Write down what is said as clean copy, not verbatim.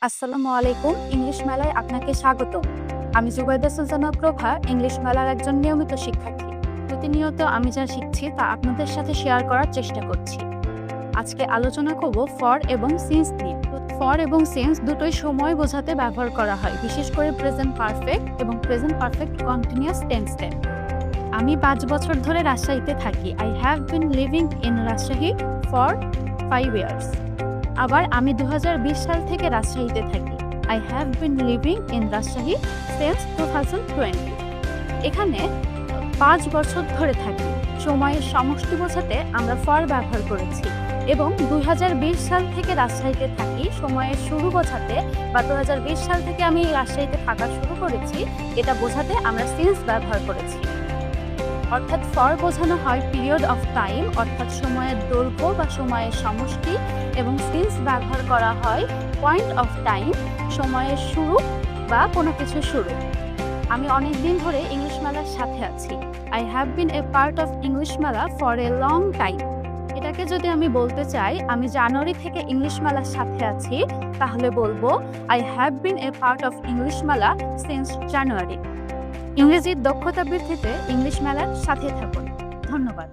আসসালামু আলাইকুম। ইংলিশ মেলায় আপনাকে স্বাগতম। আমি জুবাইদা সুলতানা প্রভা, ইংলিশ মেলার একজন নিয়মিত শিক্ষার্থী। প্রতিনিয়ত আমি যা শিখছি তা আপনাদের সাথে শেয়ার করার চেষ্টা করছি। আজকে আলোচনা করব ফর এবং সিন্স নিয়ে। ফর এবং সিন্স দুটোই সময় বোঝাতে ব্যবহার করা হয়, বিশেষ করে প্রেজেন্ট পারফেক্ট এবং প্রেজেন্ট পারফেক্ট কন্টিনিউয়াস টেন্সে। আমি 5 বছর ধরে রাজশাহীতে থাকি। I have been living in Rajshahi for 5 years. আবার আমি 2020 সাল থেকে রাজশাহীতে থাকি। I have been living in Rajshahi since 2020। এখানে 5 বছর ধরে থাকি সময়ের সমষ্টি বোঝাতে আমরা ফর ব্যবহার করেছি, এবং 2020 সাল থেকে রাজশাহীতে থাকি সময়ের শুরু বোঝাতে, বা 2020 সাল থেকে আমি রাজশাহীতে থাকা শুরু করেছি এটা বোঝাতে আমরা সিন্স ব্যবহার করেছি। অর্থাৎ ফর বোঝানো হয় পিরিয়ড অফ টাইম, অর্থাৎ সময়ের দৈর্ঘ্য বা সময়ের সমষ্টি, এবং সিন্স ব্যবহার করা হয় পয়েন্ট অফ টাইম, সময়ের শুরু বা কোনো কিছু শুরু। আমি অনেক দিন ধরে ইংলিশ মেলার সাথে আছি। I have been A part of English মেলা ফর এ লং টাইম। এটাকে যদি আমি বলতে চাই আমি জানুয়ারি থেকে ইংলিশ মেলার সাথে আছি, তাহলে বলবো I have been A part of English মেলা সিন্স জানুয়ারি। ইংরেজির দক্ষতা বৃদ্ধিতে ইংলিশ মেলার সাথে থাকুন। ধন্যবাদ।